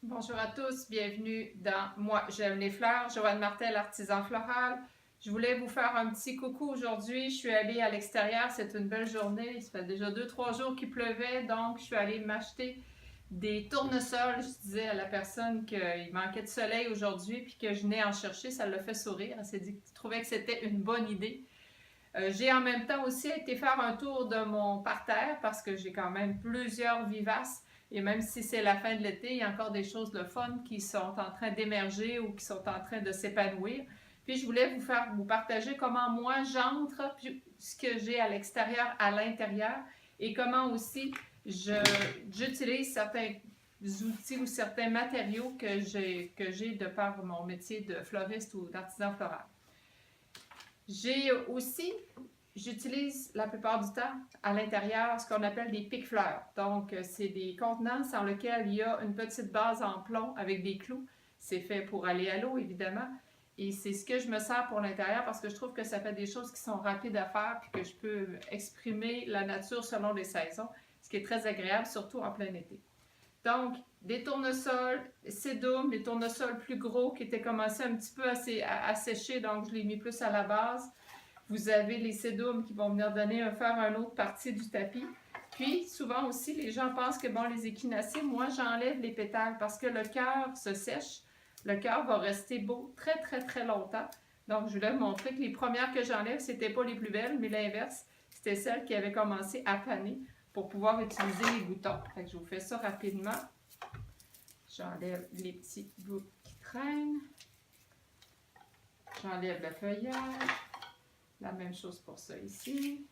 Bonjour à tous, bienvenue dans Moi j'aime les fleurs, Joanne Martel, artisan floral. Je voulais vous faire un petit coucou aujourd'hui. Je suis allée à l'extérieur, c'est une belle journée. Ça fait déjà 2-3 jours qu'il pleuvait, donc je suis allée m'acheter des tournesols. Je disais à la personne qu'il manquait de soleil aujourd'hui puis que je venais en chercher, ça l'a fait sourire. Elle s'est dit qu'elle trouvait que c'était une bonne idée. J'ai en même temps aussi été faire un tour de mon parterre parce que j'ai quand même plusieurs vivaces. Et même si c'est la fin de l'été, il y a encore des choses de fun qui sont en train d'émerger ou qui sont en train de s'épanouir. Puis je voulais vous partager comment moi j'entre, puis ce que j'ai à l'extérieur, à l'intérieur, et comment aussi j'utilise certains outils ou certains matériaux que j'ai de par mon métier de fleuriste ou d'artisan floral. J'utilise la plupart du temps à l'intérieur ce qu'on appelle des pique-fleurs. Donc, c'est des contenants dans lesquels il y a une petite base en plomb avec des clous. C'est fait pour aller à l'eau, évidemment. Et c'est ce que je me sers pour l'intérieur parce que je trouve que ça fait des choses qui sont rapides à faire puis que je peux exprimer la nature selon les saisons, ce qui est très agréable, surtout en plein été. Donc, des tournesols, sédum, les tournesols plus gros qui étaient commencés un petit peu à sécher, donc je les ai mis plus à la base. Vous avez les sédums qui vont venir faire une autre partie du tapis. Puis, souvent aussi, les gens pensent que, bon, les échinacées, moi, j'enlève les pétales parce que le cœur se sèche. Le cœur va rester beau très, très, très longtemps. Donc, je voulais vous montrer que les premières que j'enlève, c'était pas les plus belles, mais l'inverse, c'était celles qui avaient commencé à faner pour pouvoir utiliser les boutons. Fait que je vous fais ça rapidement. J'enlève les petits bouts qui traînent. J'enlève le feuillage. La même chose pour ça ici.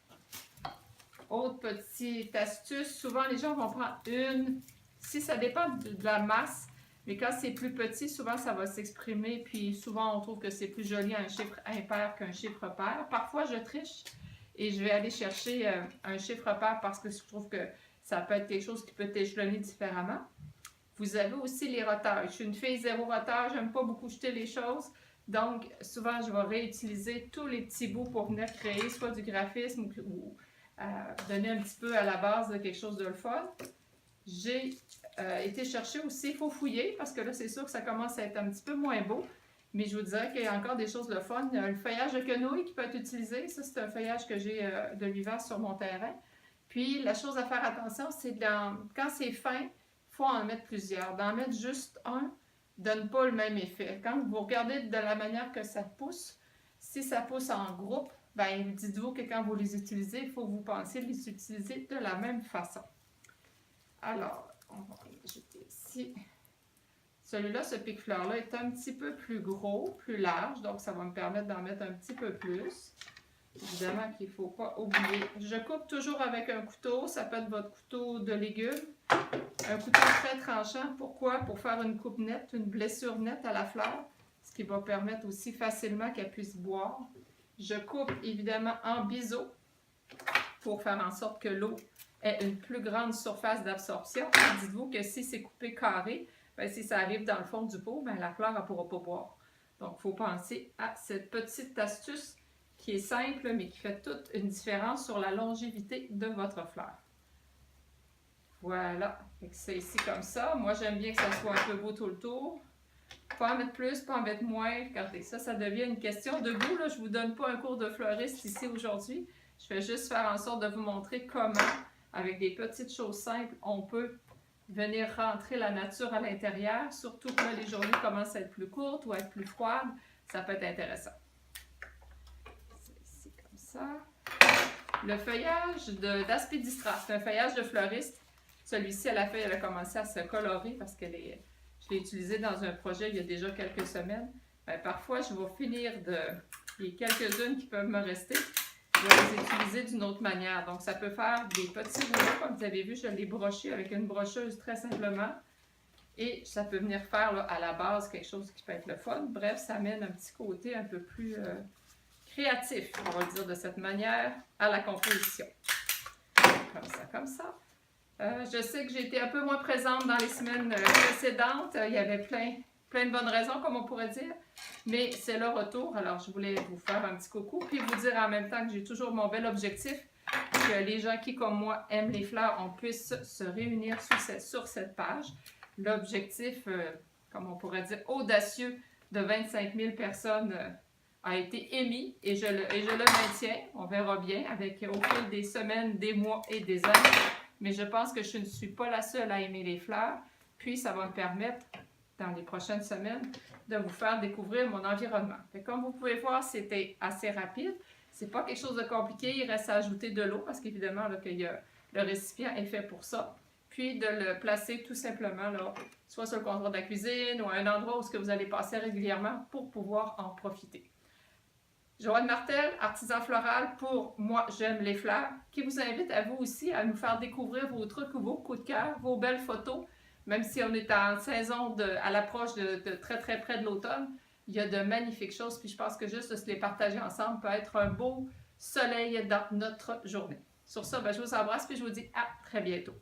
Autre petite astuce, souvent les gens vont prendre une, si ça dépend de la masse, mais quand c'est plus petit, souvent ça va s'exprimer, puis souvent on trouve que c'est plus joli un chiffre impair qu'un chiffre pair. Parfois je triche et je vais aller chercher un chiffre pair parce que je trouve que ça peut être quelque chose qui peut échelonner différemment. Vous avez aussi les roteurs. Je suis une fille zéro roteur, j'aime pas beaucoup jeter les choses. Donc, souvent, je vais réutiliser tous les petits bouts pour venir créer soit du graphisme ou donner un petit peu à la base de quelque chose de le fun. J'ai été chercher aussi, il faut fouiller parce que là, c'est sûr que ça commence à être un petit peu moins beau. Mais je vous dirais qu'il y a encore des choses de fun. Il y a le feuillage de quenouille qui peut être utilisé. Ça, c'est un feuillage que j'ai de vivace sur mon terrain. Puis, la chose à faire attention, c'est quand c'est fin, il faut en mettre plusieurs. D'en mettre juste un donne pas le même effet. Quand vous regardez de la manière que ça pousse, si ça pousse en groupe, ben dites-vous que quand vous les utilisez, il faut que vous pensiez les utiliser de la même façon. Alors, on va les jeter ici. Celui-là, ce pique-fleur-là, est un petit peu plus gros, plus large, donc ça va me permettre d'en mettre un petit peu plus. Évidemment qu'il ne faut pas oublier. Je coupe toujours avec un couteau, ça peut être votre couteau de légumes. Un couteau très tranchant, pourquoi? Pour faire une coupe nette, une blessure nette à la fleur, ce qui va permettre aussi facilement qu'elle puisse boire. Je coupe évidemment en biseau pour faire en sorte que l'eau ait une plus grande surface d'absorption. Dites-vous que si c'est coupé carré, bien, si ça arrive dans le fond du pot, bien, la fleur ne pourra pas boire. Donc, il faut penser à cette petite astuce qui est simple, mais qui fait toute une différence sur la longévité de votre fleur. Voilà, c'est ici comme ça. Moi, j'aime bien que ça soit un peu beau tout le tour. Pas en mettre plus, pas en mettre moins. Regardez, ça devient une question de goût. Là. Je ne vous donne pas un cours de fleuriste ici aujourd'hui. Je vais juste faire en sorte de vous montrer comment, avec des petites choses simples, on peut venir rentrer la nature à l'intérieur. Surtout que là, les journées commencent à être plus courtes ou à être plus froides. Ça peut être intéressant. C'est ici comme ça. Le feuillage d'Aspidistra, c'est un feuillage de fleuriste. Celui-ci, à la feuille, elle a commencé à se colorer parce que je l'ai utilisé dans un projet il y a déjà quelques semaines. Bien, parfois, je vais finir il y a quelques-unes qui peuvent me rester. Je vais les utiliser d'une autre manière. Donc, ça peut faire des petits rouleaux. Comme vous avez vu, je l'ai broché avec une brocheuse très simplement. Et ça peut venir faire là, à la base quelque chose qui peut être le fun. Bref, ça amène un petit côté un peu plus créatif, on va le dire de cette manière, à la composition. Comme ça, comme ça. Je sais que j'ai été un peu moins présente dans les semaines précédentes. Il y avait plein de bonnes raisons, comme on pourrait dire. Mais c'est le retour. Alors, je voulais vous faire un petit coucou. Puis vous dire en même temps que j'ai toujours mon bel objectif. Que les gens qui, comme moi, aiment les fleurs, on puisse se réunir sur cette page. l'objectif, comme on pourrait dire, audacieux de 25 000 personnes a été émis et je le maintiens. On verra bien avec au fil des semaines, des mois et des années. Mais je pense que je ne suis pas la seule à aimer les fleurs. Puis ça va me permettre, dans les prochaines semaines, de vous faire découvrir mon environnement. Fait, comme vous pouvez voir, c'était assez rapide. C'est pas quelque chose de compliqué. Il reste à ajouter de l'eau parce qu'évidemment, le récipient est fait pour ça. Puis de le placer tout simplement là, soit sur le comptoir de la cuisine ou à un endroit où vous allez passer régulièrement pour pouvoir en profiter. Joanne Martel, artisan floral pour Moi J'aime les fleurs, qui vous invite à vous aussi à nous faire découvrir vos trucs ou vos coups de cœur, vos belles photos. Même si on est en saison à l'approche de très très près de l'automne, il y a de magnifiques choses. Puis je pense que juste de se les partager ensemble peut être un beau soleil dans notre journée. Sur ça, je vous embrasse et je vous dis à très bientôt.